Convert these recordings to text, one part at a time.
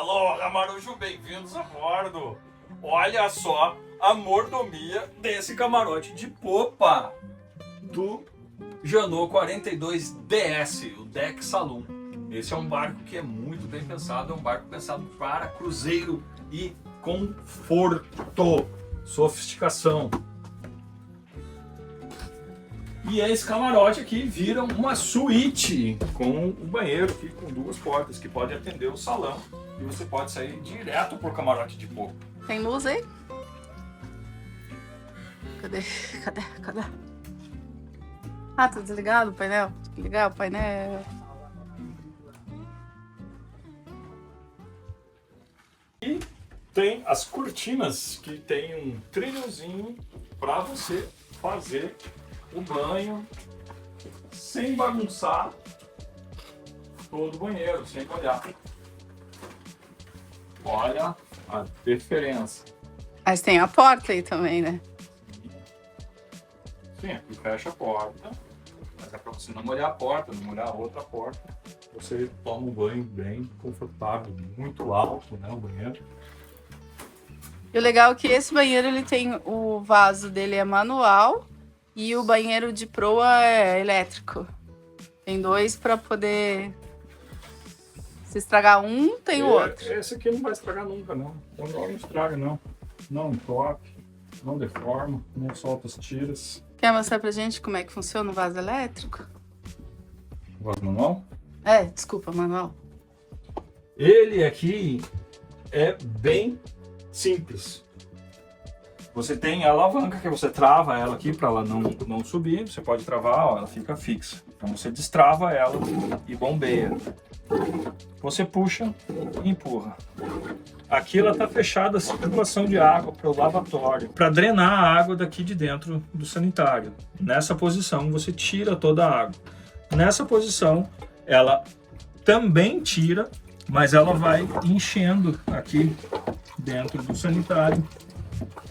Aloha, Marujo, bem-vindos a bordo. Olha só a mordomia desse camarote de popa do Jeanneau 42 DS, o Deck Saloon. Esse é um barco que é muito bem pensado, é um barco pensado para cruzeiro e conforto, sofisticação. E esse camarote aqui vira uma suíte com um banheiro aqui com duas portas que pode atender o salão e você pode sair direto pro camarote de popa. Tem luz aí? Cadê? Ah, tá desligado o painel? Ligar o painel. E tem as cortinas que tem um trilhozinho para você fazer o banho sem bagunçar todo o banheiro, sem molhar. Olha a diferença. Mas tem a porta aí também, né? Sim, aqui fecha a porta, mas é para você não molhar a porta, não molhar a outra porta. Você toma um banho bem confortável, muito alto, né, o banheiro. E o legal é que esse banheiro, ele tem o vaso dele é manual e o banheiro de proa é elétrico. Tem dois para poder... Se estragar um, tem o outro. Esse aqui não vai estragar nunca, não. O não estraga, não. Não entope, não deforma, não solta as tiras. Quer mostrar pra gente como é que funciona o vaso elétrico? Vaso manual? Desculpa, manual. Ele aqui é bem simples. Você tem a alavanca que você trava ela aqui para ela não subir. Você pode travar, ó, ela fica fixa. Então você destrava ela e bombeia. Você puxa e empurra. Aqui ela está fechada a circulação de água para o lavatório, para drenar a água daqui de dentro do sanitário. Nessa posição você tira toda a água. Nessa posição ela também tira, mas ela vai enchendo aqui dentro do sanitário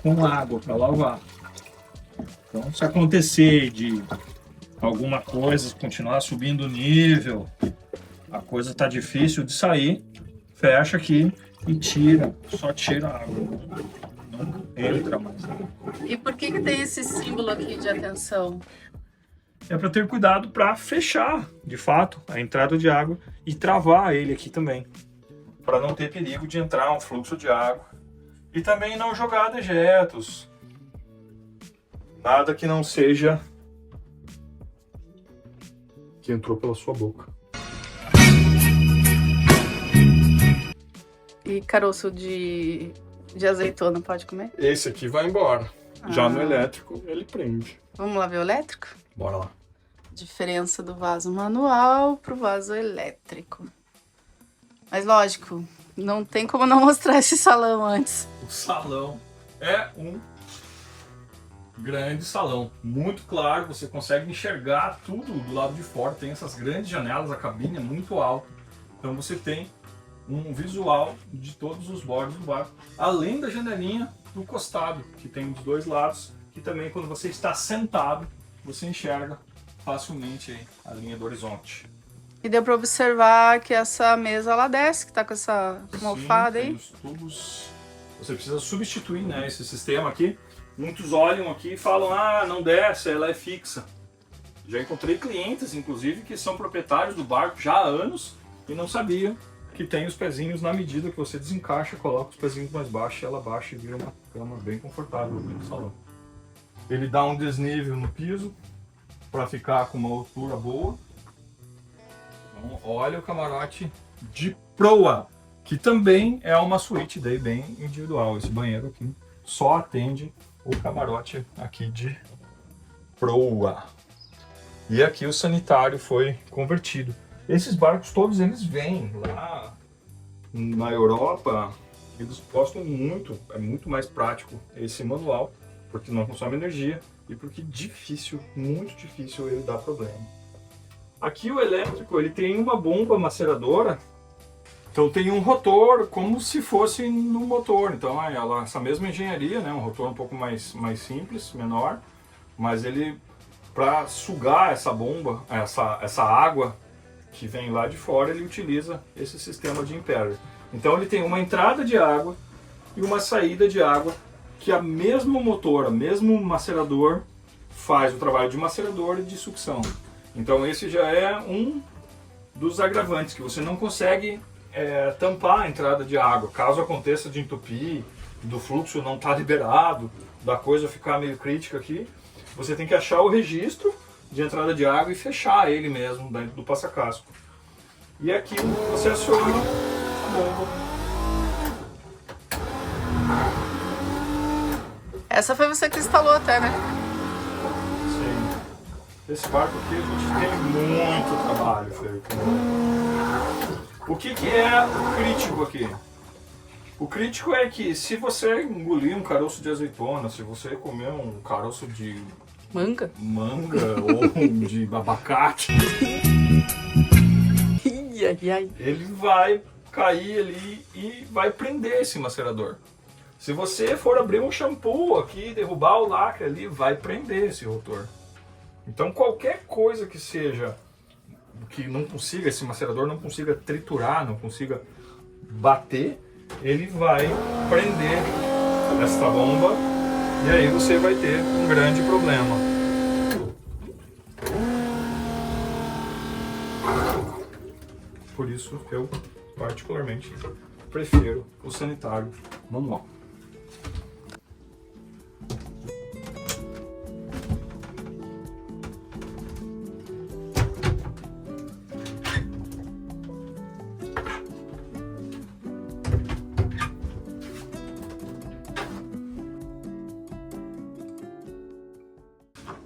com água para lavar. Então, se acontecer de alguma coisa continuar subindo o nível, a coisa tá difícil de sair, fecha aqui e tira, só tira a água, não entra mais. E por que tem esse símbolo aqui de atenção? É para ter cuidado para fechar, de fato, a entrada de água e travar ele aqui também, para não ter perigo de entrar um fluxo de água. E também não jogar dejetos, nada que não seja que entrou pela sua boca. E caroço de azeitona pode comer? Esse aqui vai embora. Já no elétrico ele prende. Vamos lá ver o elétrico? Bora lá. Diferença do vaso manual pro vaso elétrico. Mas lógico, não tem como não mostrar esse salão antes. O salão é um grande salão, muito claro, você consegue enxergar tudo do lado de fora, tem essas grandes janelas, a cabine é muito alta, então você tem um visual de todos os bordos do barco, além da janelinha do costado, que tem dos dois lados, que também quando você está sentado, você enxerga facilmente aí a linha do horizonte. E deu para observar que essa mesa ela desce, que tá com essa almofada aí. Os tubos, você precisa substituir, né, esse sistema aqui. Muitos olham aqui e falam, ah, não desce, ela é fixa. Já encontrei clientes, inclusive, que são proprietários do barco já há anos e não sabiam que tem os pezinhos na medida que você desencaixa, coloca os pezinhos mais baixos e ela baixa e vira uma cama bem confortável no salão. Ele dá um desnível no piso para ficar com uma altura boa. Então, olha o camarote de proa, que também é uma suíte daí bem individual. Esse banheiro aqui só atende o camarote aqui de proa. E aqui o sanitário foi convertido. Esses barcos todos eles vêm lá na Europa, eles gostam muito, é muito mais prático esse manual, porque não consome energia e porque difícil, muito difícil ele dar problema. Aqui o elétrico ele tem uma bomba maceradora, então tem um rotor como se fosse no motor, então essa mesma engenharia, né, um rotor um pouco mais simples, menor, mas ele para sugar essa bomba, essa água que vem lá de fora, ele utiliza esse sistema de impeller. Então ele tem uma entrada de água e uma saída de água, que a mesmo motor, o mesmo macerador faz o trabalho de macerador e de sucção. Então esse já é um dos agravantes, que você não consegue tampar a entrada de água. Caso aconteça de entupir, do fluxo não estar liberado, da coisa ficar meio crítica aqui, você tem que achar o registro de entrada de água e fechar ele mesmo dentro do passa-casco. E aqui você aciona a bomba. Essa foi você que instalou até, né? Sim. Esse barco aqui a gente tem muito trabalho feito. O que é o crítico aqui? O crítico é que se você engolir um caroço de azeitona, se você comer um caroço de manga ou de abacate, ele vai cair ali e vai prender esse macerador. Se você for abrir um shampoo aqui, derrubar o lacre ali, vai prender esse rotor. Então qualquer coisa que seja, que não consiga, esse macerador não consiga triturar, não consiga bater, ele vai prender esta bomba e aí você vai ter um grande problema. Por isso eu particularmente prefiro o sanitário manual.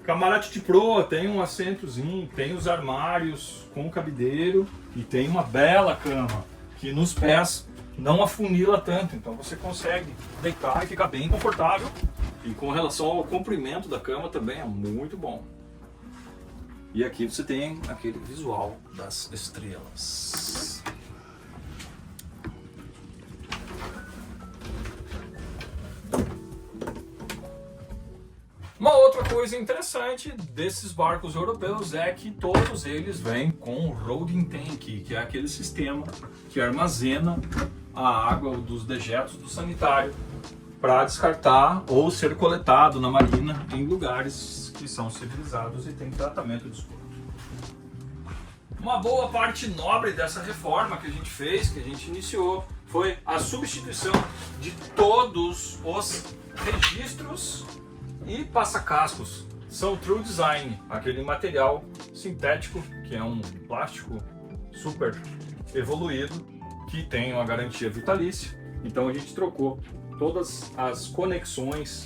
Camarote de proa tem um assentozinho, tem os armários com cabideiro e tem uma bela cama que nos pés não afunila tanto, então você consegue deitar e ficar bem confortável. E com relação ao comprimento da cama também é muito bom. E aqui você tem aquele visual das estrelas. Uma outra coisa interessante desses barcos europeus é que todos eles vêm com holding tank, que é aquele sistema que armazena a água dos dejetos do sanitário para descartar ou ser coletado na marina em lugares que são civilizados e tem tratamento de esgoto. Uma boa parte nobre dessa reforma que a gente fez, que a gente iniciou, foi a substituição de todos os registros e passa-cascos. São True Design, aquele material sintético, que é um plástico super evoluído, que tem uma garantia vitalícia. Então a gente trocou todas as conexões.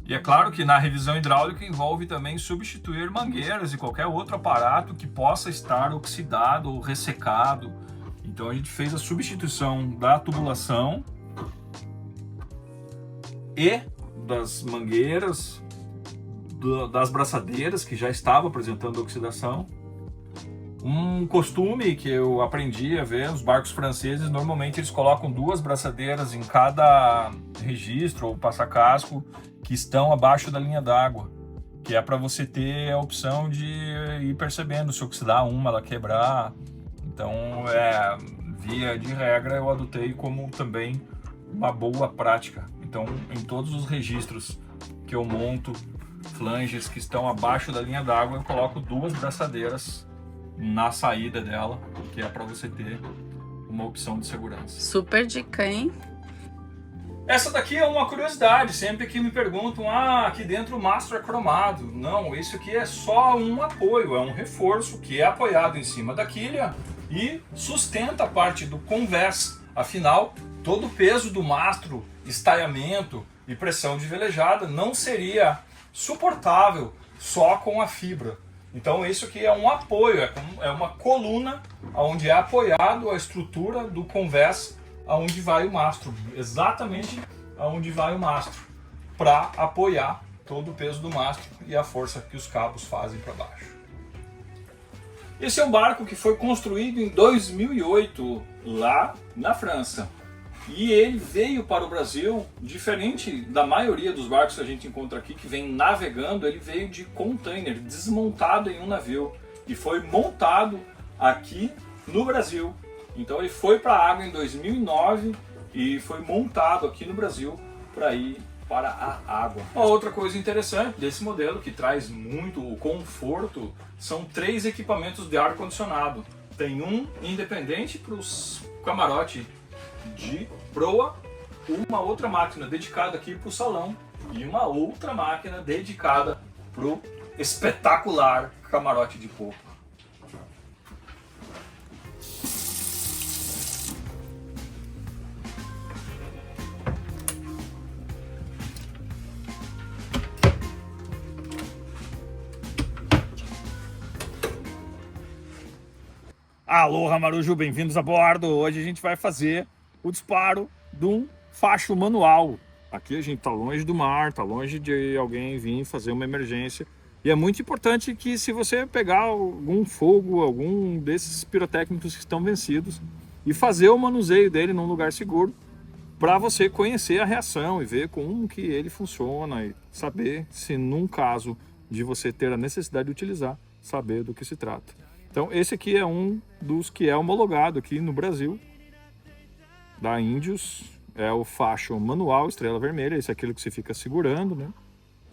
E é claro que na revisão hidráulica envolve também substituir mangueiras e qualquer outro aparato que possa estar oxidado ou ressecado. Então a gente fez a substituição da tubulação e das mangueiras, das braçadeiras que já estavam apresentando oxidação. Um costume que eu aprendi a ver nos barcos franceses, normalmente eles colocam 2 braçadeiras em cada registro ou passa-casco que estão abaixo da linha d'água, que é para você ter a opção de ir percebendo se oxidar uma, ela quebrar. Então, via de regra, eu adotei como também uma boa prática. Então, em todos os registros que eu monto, flanges que estão abaixo da linha d'água, eu coloco 2 braçadeiras na saída dela, que é para você ter uma opção de segurança. Super dica, hein? Essa daqui é uma curiosidade, sempre que me perguntam, aqui dentro o mastro é cromado. Não, isso aqui é só um apoio, é um reforço que é apoiado em cima da quilha e sustenta a parte do convés. Afinal, todo o peso do mastro, estaiamento e pressão de velejada não seria suportável só com a fibra. Então isso aqui é um apoio, é uma coluna onde é apoiado a estrutura do convés aonde vai o mastro, exatamente aonde vai o mastro, para apoiar todo o peso do mastro e a força que os cabos fazem para baixo. Esse é um barco que foi construído em 2008 lá na França. E ele veio para o Brasil, diferente da maioria dos barcos que a gente encontra aqui, que vem navegando, ele veio de container, desmontado em um navio. E foi montado aqui no Brasil. Então ele foi para a água em 2009 e foi montado aqui no Brasil para ir para a água. Uma outra coisa interessante desse modelo, que traz muito conforto, são 3 equipamentos de ar-condicionado. Tem um independente para os camarotes de proa, uma outra máquina dedicada aqui para o salão e uma outra máquina dedicada para o espetacular camarote de popa. Aloha Marujo, bem-vindos a bordo! Hoje a gente vai fazer o disparo de um facho manual. Aqui a gente está longe do mar, está longe de alguém vir fazer uma emergência. E é muito importante que, se você pegar algum fogo, algum desses pirotécnicos que estão vencidos, e fazer o manuseio dele num lugar seguro, para você conhecer a reação e ver como que ele funciona e saber se, num caso de você ter a necessidade de utilizar, saber do que se trata. Então esse aqui é um dos que é homologado aqui no Brasil, da Índios, é o facho manual Estrela Vermelha, esse é aquele que você fica segurando, né?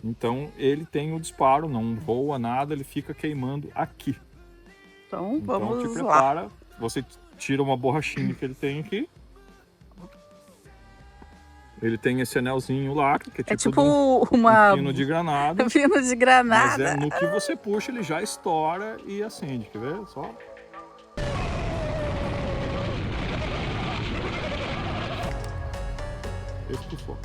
Então ele tem o disparo, não voa nada, ele fica queimando aqui. Então vamos te lá. prepara, você tira uma borrachinha que ele tem aqui. Ele tem esse anelzinho lá, que é tipo um pino de granada. Pino de granada. Mas é no que você puxa, ele já estoura e acende. Quer ver? Só. Esse pufou.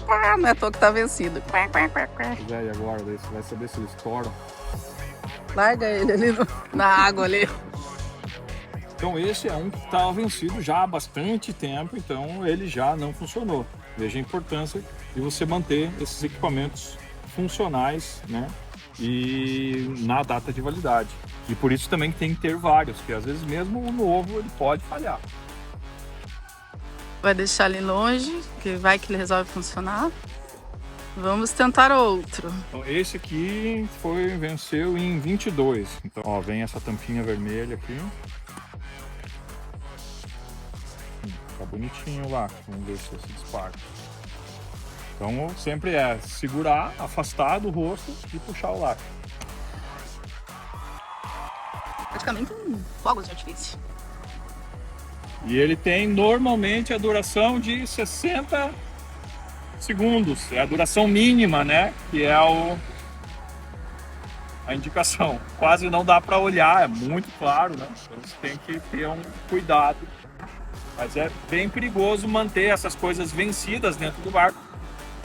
Não é à toa que tá vencido. E agora, daí você vai saber se ele estoura. Larga ele ali na água ali. Então esse é um que estava vencido já há bastante tempo, então ele já não funcionou. Veja a importância de você manter esses equipamentos funcionais, né? E na data de validade. E por isso também tem que ter vários, porque às vezes mesmo o novo ele pode falhar. Vai deixar ali longe, que vai que ele resolve funcionar. Vamos tentar outro. Então esse aqui venceu em 22. Então ó, vem essa tampinha vermelha aqui. Tá bonitinho lá, vamos ver se esse dispara. Então sempre é segurar, afastar do rosto e puxar o lacre. Praticamente um fogo de artifício. E ele tem normalmente a duração de 60 segundos, é a duração mínima, né? Que é a indicação. Quase não dá para olhar, é muito claro, né? Então você tem que ter um cuidado. Mas é bem perigoso manter essas coisas vencidas dentro do barco,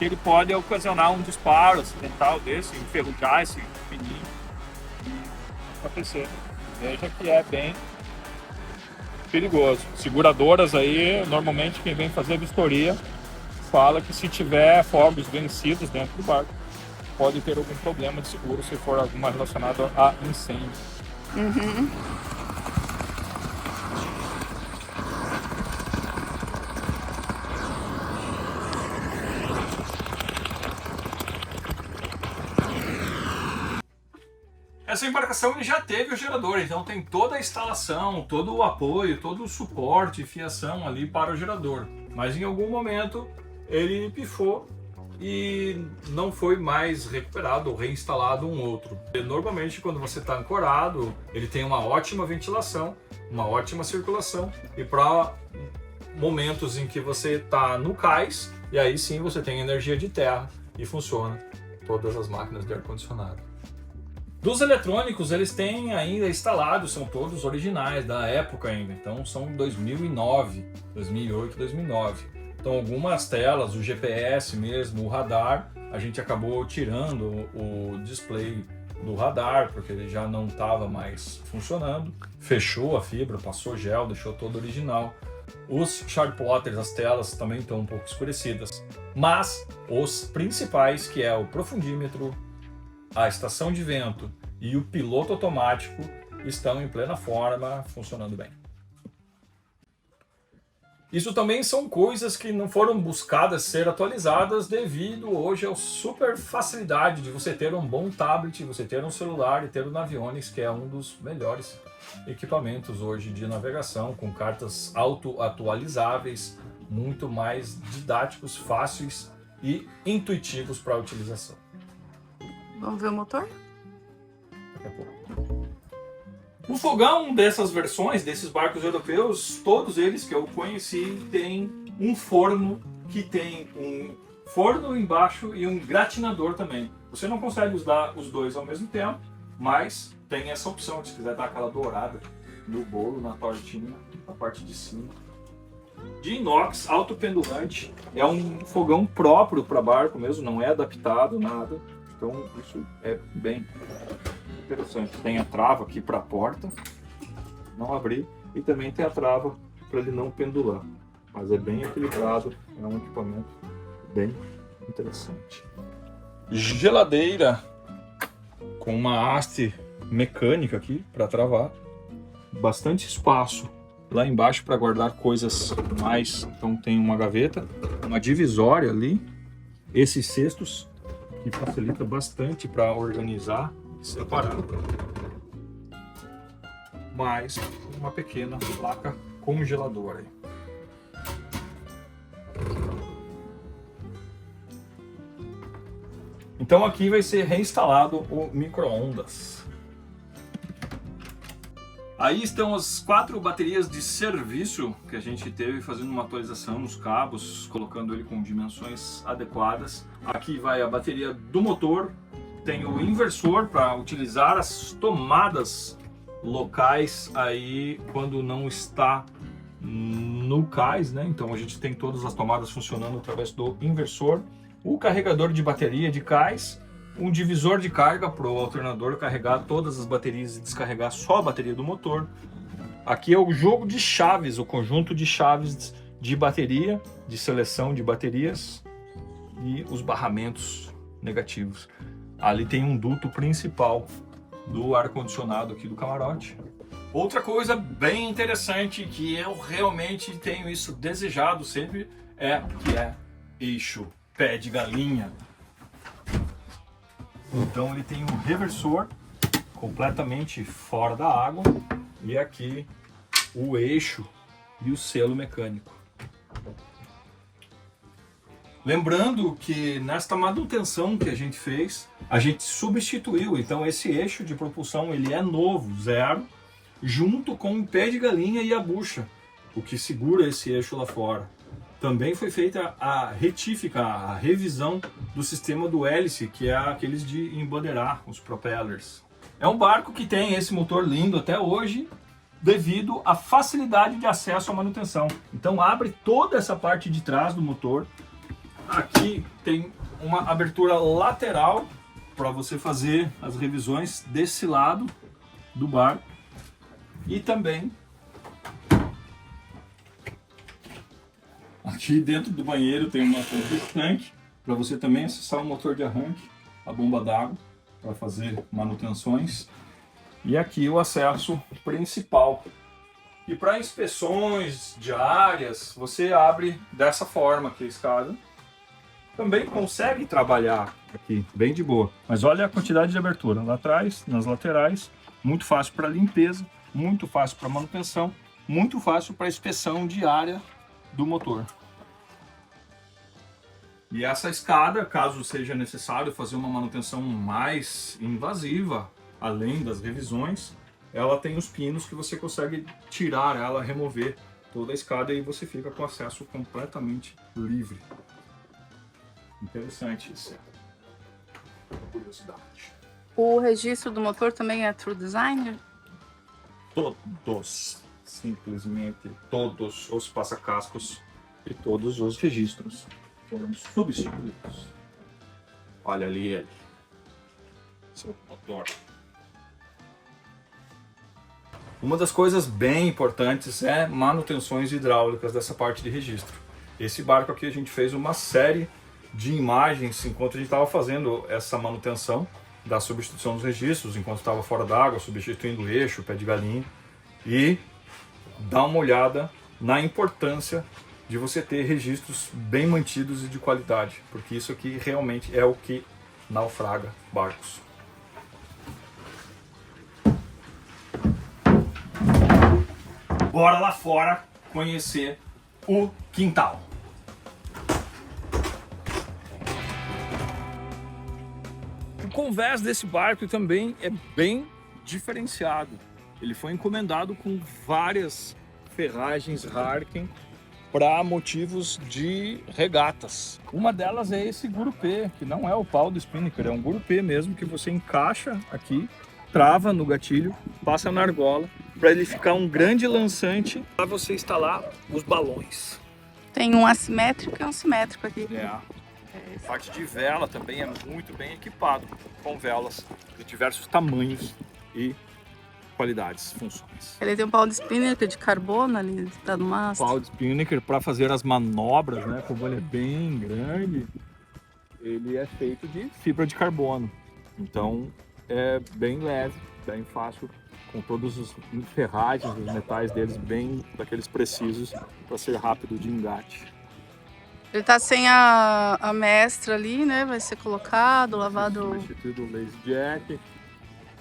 que ele pode ocasionar um disparo acidental desse, enferrujar esse pininho e acontecer. Veja que é bem perigoso. Seguradoras aí, normalmente quem vem fazer vistoria fala que se tiver fogos vencidos dentro do barco, pode ter algum problema de seguro se for alguma relacionada a incêndio. Uhum. Essa embarcação ele já teve o gerador, então tem toda a instalação, todo o apoio, todo o suporte e fiação ali para o gerador. Mas em algum momento ele pifou e não foi mais recuperado ou reinstalado um outro. Normalmente quando você está ancorado, ele tem uma ótima ventilação, uma ótima circulação, e para momentos em que você está no cais, e aí sim você tem energia de terra e funciona todas as máquinas de ar-condicionado. Dos eletrônicos, eles têm ainda instalados, são todos originais, da época ainda, então são 2009, 2008, 2009. Então algumas telas, o GPS mesmo, o radar, a gente acabou tirando o display do radar, porque ele já não estava mais funcionando. Fechou a fibra, passou gel, deixou todo original. Os chartplotters, as telas também estão um pouco escurecidas. Mas os principais, que é o profundímetro, a estação de vento e o piloto automático, estão em plena forma, funcionando bem. Isso também são coisas que não foram buscadas ser atualizadas devido hoje à super facilidade de você ter um bom tablet, você ter um celular e ter o Navionics, que é um dos melhores equipamentos hoje de navegação, com cartas auto-atualizáveis, muito mais didáticos, fáceis e intuitivos para a utilização. Vamos ver o motor? Daqui a pouco. O fogão dessas versões, desses barcos europeus, todos eles que eu conheci, tem um forno que tem um forno embaixo e um gratinador também. Você não consegue usar os dois ao mesmo tempo, mas tem essa opção, se quiser dar aquela dourada no bolo, na tortinha, na parte de cima. De inox, autopendulante, é um fogão próprio para barco mesmo, não é adaptado, nada. Então isso é bem interessante. Tem a trava aqui para a porta não abrir e também tem a trava para ele não pendular. Mas é bem equilibrado, é um equipamento bem interessante. Geladeira com uma haste mecânica aqui para travar. Bastante espaço lá embaixo para guardar coisas mais. Então tem uma gaveta, uma divisória ali, esses cestos que facilita bastante para organizar e separar. Mais uma pequena placa congeladora. Então aqui vai ser reinstalado o micro-ondas. Aí estão as 4 baterias de serviço que a gente teve fazendo uma atualização nos cabos, colocando ele com dimensões adequadas. Aqui vai a bateria do motor, tem o inversor para utilizar as tomadas locais aí quando não está no cais, né? Então a gente tem todas as tomadas funcionando através do inversor, o carregador de bateria de cais, um divisor de carga para o alternador carregar todas as baterias e descarregar só a bateria do motor. Aqui é o jogo de chaves, o conjunto de chaves de bateria, de seleção de baterias e os barramentos negativos. Ali tem um duto principal do ar-condicionado aqui do camarote. Outra coisa bem interessante que eu realmente tenho isso desejado sempre que é eixo pé de galinha. Então ele tem um reversor completamente fora da água e aqui o eixo e o selo mecânico. Lembrando que nesta manutenção que a gente fez, a gente substituiu, então esse eixo de propulsão ele é novo, zero, junto com o pé de galinha e a bucha, o que segura esse eixo lá fora. Também foi feita a retífica, a revisão do sistema do hélice, que é aqueles de embandeirar os propellers. É um barco que tem esse motor lindo até hoje, devido à facilidade de acesso à manutenção. Então abre toda essa parte de trás do motor. Aqui tem uma abertura lateral para você fazer as revisões desse lado do barco. E também aqui dentro do banheiro tem uma pompa de tanque para você também acessar o motor de arranque, a bomba d'água para fazer manutenções. E aqui o acesso principal. E para inspeções diárias, você abre dessa forma aqui a escada. Também consegue trabalhar aqui bem de boa. Mas olha a quantidade de abertura lá atrás, nas laterais, muito fácil para limpeza, muito fácil para manutenção, muito fácil para inspeção diária do motor. E essa escada, caso seja necessário fazer uma manutenção mais invasiva, além das revisões, ela tem os pinos que você consegue tirar ela, remover toda a escada e você fica com acesso completamente livre. Interessante isso. Curiosidade. O registro do motor também é True Design? Todos, simplesmente todos os passa-cascos e todos os registros foram substituídos. Olha ali ele, seu motor. Uma das coisas bem importantes é manutenções hidráulicas dessa parte de registro. Esse barco aqui a gente fez uma série de imagens enquanto a gente estava fazendo essa manutenção da substituição dos registros, enquanto estava fora d'água, substituindo o eixo, o pé de galinha. E dá uma olhada na importância de você ter registros bem mantidos e de qualidade, porque isso aqui realmente é o que naufraga barcos. Bora lá fora conhecer o quintal. O convés desse barco também é bem diferenciado. Ele foi encomendado com várias ferragens Harken para motivos de regatas. Uma delas é esse gurupê, que não é o pau do spinnaker, é um gurupê mesmo que você encaixa aqui, trava no gatilho, passa na argola, para ele ficar um grande lançante para você instalar os balões. Tem um assimétrico e um simétrico aqui. A parte de vela também é muito bem equipado, com velas de diversos tamanhos e qualidades, funções. Ele tem um pau de spinnaker de carbono ali, tá no mastro. Pau de spinnaker para fazer as manobras, né? Como ele é bem grande, ele é feito de fibra de carbono. Então é bem leve, bem fácil, com todos os ferragens, os metais deles bem daqueles precisos para ser rápido de engate. Ele tá sem a mestra ali, né? Vai ser colocado, lavado. Substituído o lazy jack,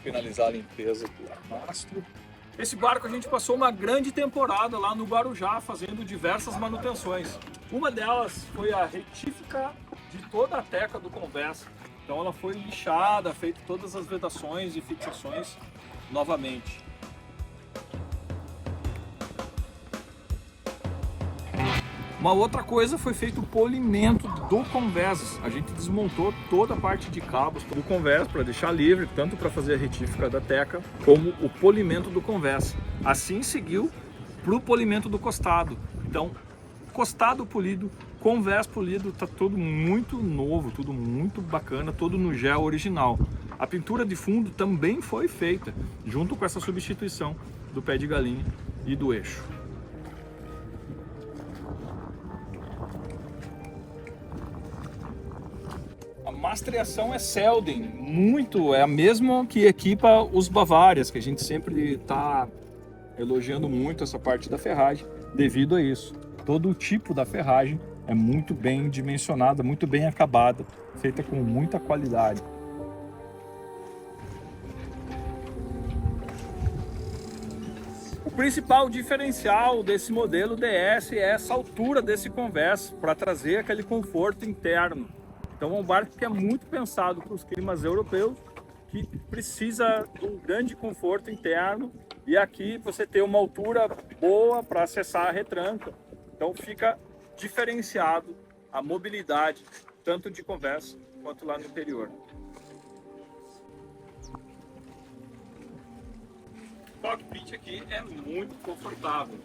finalizar a limpeza do mastro. Esse barco a gente passou uma grande temporada lá no Guarujá, fazendo diversas manutenções. Uma delas foi a retífica de toda a teca do convés. Então ela foi lixada, feito todas as vedações e fixações novamente. Uma outra coisa foi feito o polimento do convés. A gente desmontou toda a parte de cabos do convés para deixar livre, tanto para fazer a retífica da teca, como o polimento do convés. Assim seguiu para o polimento do costado. Então, costado polido, convés polido, tá tudo muito novo, tudo muito bacana, todo no gel original. A pintura de fundo também foi feita, junto com essa substituição do pé de galinha e do eixo. A mastreação é Selden, é a mesma que equipa os Bavárias, que a gente sempre está elogiando muito essa parte da ferragem, devido a isso. Todo o tipo da ferragem é muito bem dimensionada, muito bem acabada, feita com muita qualidade. O principal diferencial desse modelo DS é essa altura desse convés, para trazer aquele conforto interno. Então é um barco que é muito pensado para os climas europeus, que precisa de um grande conforto interno, e aqui você tem uma altura boa para acessar a retranca. Então fica diferenciado a mobilidade, tanto de convés quanto lá no interior. O cockpit aqui é muito confortável.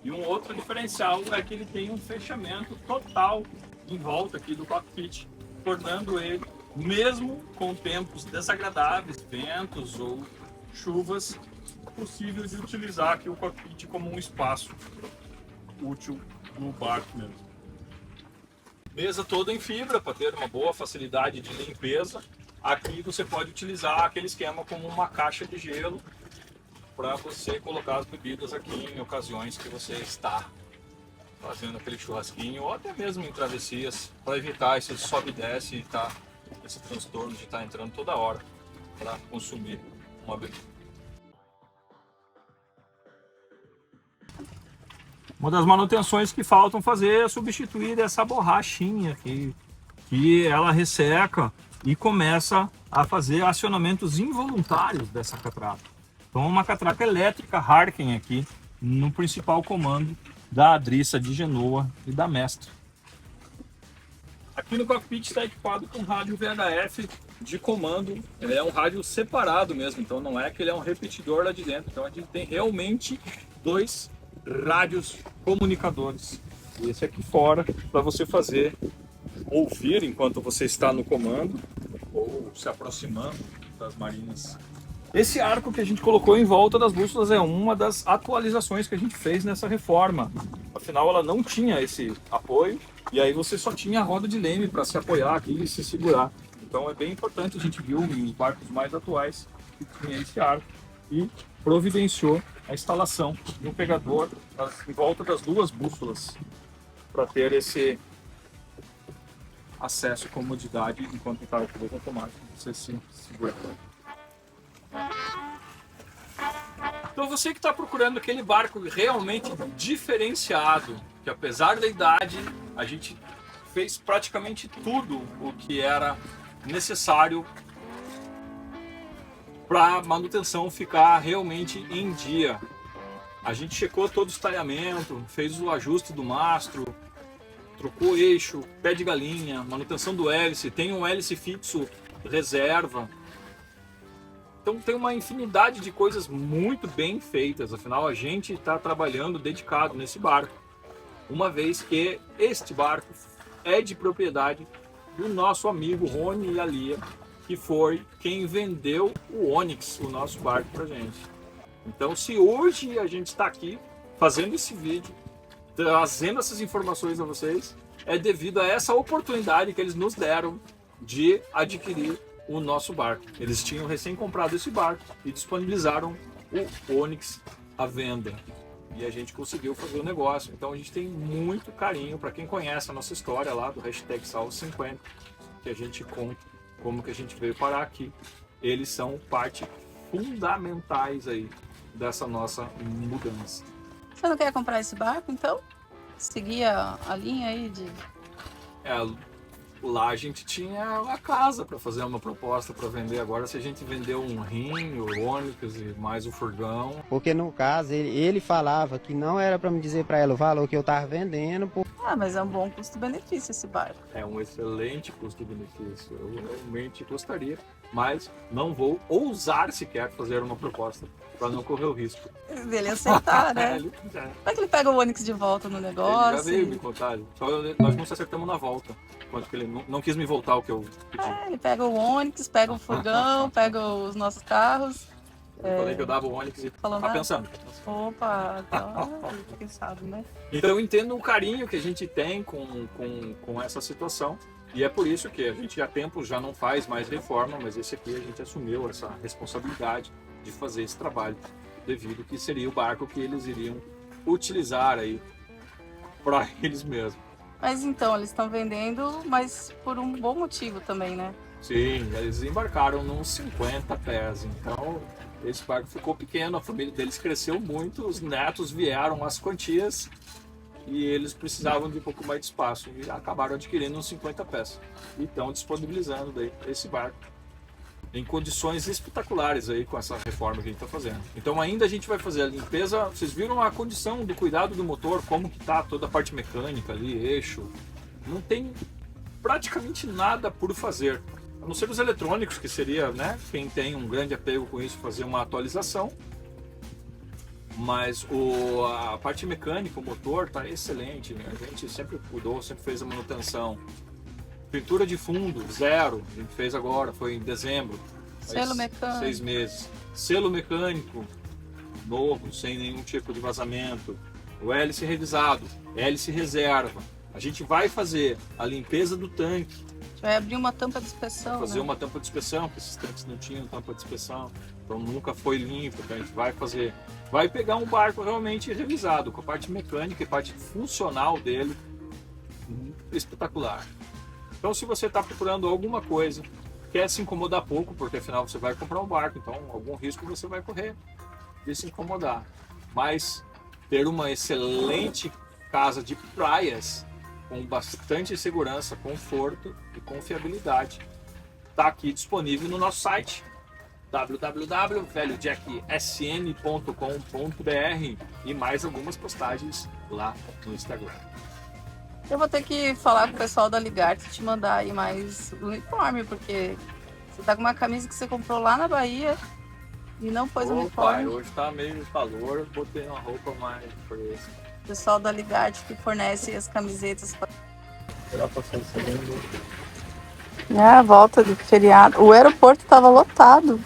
E um outro diferencial é que ele tem um fechamento total em volta aqui do cockpit, tornando ele, mesmo com tempos desagradáveis, ventos ou chuvas, possível de utilizar aqui o cockpit como um espaço útil no barco mesmo. Mesa toda em fibra para ter uma boa facilidade de limpeza. Aqui você pode utilizar aquele esquema como uma caixa de gelo para você colocar as bebidas aqui em ocasiões que você está fazendo aquele churrasquinho, ou até mesmo em travessias, para evitar esse sobe e desce e esse transtorno de estar entrando toda hora para consumir uma bebida. Uma das manutenções que faltam fazer é substituir essa borrachinha aqui, que ela resseca e começa a fazer acionamentos involuntários dessa catraca. Então uma catraca elétrica Harken aqui no principal comando da Adriça de Genoa e da Mestra. Aqui no cockpit está equipado com rádio VHF de comando, ele é um rádio separado mesmo, então não é que ele é um repetidor lá de dentro, então a gente tem realmente dois rádios comunicadores. E esse aqui fora para você ouvir enquanto você está no comando ou se aproximando das marinas. Esse arco que a gente colocou em volta das bússolas é uma das atualizações que a gente fez nessa reforma. Afinal, ela não tinha esse apoio e aí você só tinha a roda de leme para se apoiar aqui e se segurar. Então é bem importante, a gente viu nos barcos mais atuais que tinha esse arco e providenciou a instalação de um pegador em volta das duas bússolas para ter esse acesso e comodidade enquanto está o piloto automático. Você se segura. Então você que está procurando aquele barco realmente diferenciado, que apesar da idade, a gente fez praticamente tudo o que era necessário para a manutenção ficar realmente em dia. A gente checou todo o estalhamento, fez o ajuste do mastro, trocou eixo, pé de galinha, manutenção do hélice, tem um hélice fixo reserva. Então tem uma infinidade de coisas muito bem feitas, afinal a gente está trabalhando dedicado nesse barco, uma vez que este barco é de propriedade do nosso amigo Rony e a Lia, que foi quem vendeu o Onix, o nosso barco, pra gente. Então se hoje a gente está aqui fazendo esse vídeo, trazendo essas informações a vocês, é devido a essa oportunidade que eles nos deram de adquirir o nosso barco. Eles tinham recém comprado esse barco e disponibilizaram o Onix à venda. E a gente conseguiu fazer o negócio. Então a gente tem muito carinho para quem conhece a nossa história lá do hashtag Salvo50, que a gente conta como que a gente veio parar aqui. Eles são parte fundamentais aí dessa nossa mudança. Você não quer comprar esse barco, então? Seguir a linha aí de... Lá a gente tinha a casa para fazer uma proposta para vender. Agora se a gente vendeu um rim, o Onix e mais o furgão... Porque no caso ele falava que não era para me dizer para ela o valor que eu estava vendendo. Ah, mas é um bom custo-benefício esse barco. É um excelente custo-benefício. Eu realmente gostaria, mas não vou ousar sequer fazer uma proposta para não correr o risco. Dele aceitar, né? Como é que ele pega o Onix de volta no negócio? Ele já veio me contar. Só nós não se acertamos na volta. Quando que ele não quis me voltar o que eu pedi. Ele pega o Onix, pega o furgão, pega os nossos carros. Eu falei que eu dava o Onix e tá pensando. Opa, então, quem sabe, né? Então eu entendo o carinho que a gente tem com essa situação. E é por isso que a gente há tempos já não faz mais reforma, mas esse aqui a gente assumiu essa responsabilidade de fazer esse trabalho, devido que seria o barco que eles iriam utilizar aí para eles mesmos. Mas então, eles estão vendendo, mas por um bom motivo também, né? Sim, eles embarcaram nos 50 pés, então esse barco ficou pequeno, a família deles cresceu muito, os netos vieram às quantias e eles precisavam de um pouco mais de espaço e acabaram adquirindo uns 50 pés e estão disponibilizando daí esse barco em condições espetaculares aí com essa reforma que a gente está fazendo. Então ainda a gente vai fazer a limpeza, vocês viram a condição do cuidado do motor, como que tá toda a parte mecânica ali, eixo, não tem praticamente nada por fazer, a não ser os eletrônicos, que seria, né, quem tem um grande apego com isso, fazer uma atualização, mas a parte mecânica, o motor tá excelente, né? A gente sempre cuidou, sempre fez a manutenção. Pintura de fundo, zero, a gente fez agora, foi em dezembro. Selo mecânico. 6 meses. Selo mecânico, novo, sem nenhum tipo de vazamento. O hélice revisado, hélice reserva. A gente vai fazer a limpeza do tanque. A gente vai abrir uma tampa de inspeção. Fazer né? uma tampa de inspeção, porque esses tanques não tinham tampa de inspeção. Então nunca foi limpo, então a gente vai fazer. Vai pegar um barco realmente revisado, com a parte mecânica e parte funcional dele espetacular. Então se você está procurando alguma coisa, quer se incomodar pouco, porque afinal você vai comprar um barco, então algum risco você vai correr de se incomodar. Mas ter uma excelente casa de praias, com bastante segurança, conforto e confiabilidade, está aqui disponível no nosso site www.velhojacksn.com.br e mais algumas postagens lá no Instagram. Eu vou ter que falar com o pessoal da Ligarte te mandar aí mais uniforme, porque você tá com uma camisa que você comprou lá na Bahia e não pôs uniforme. Hoje tá meio calor, botei uma roupa mais fresca. O pessoal da Ligarte que fornece as camisetas. É a volta do feriado. O aeroporto tava lotado.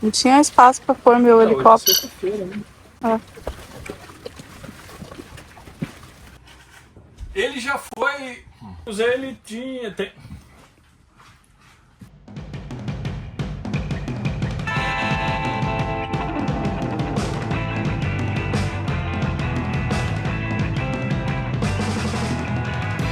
Não tinha espaço para pôr meu helicóptero. Hoje é sexta-feira, né? Ele já foi. Ele tinha.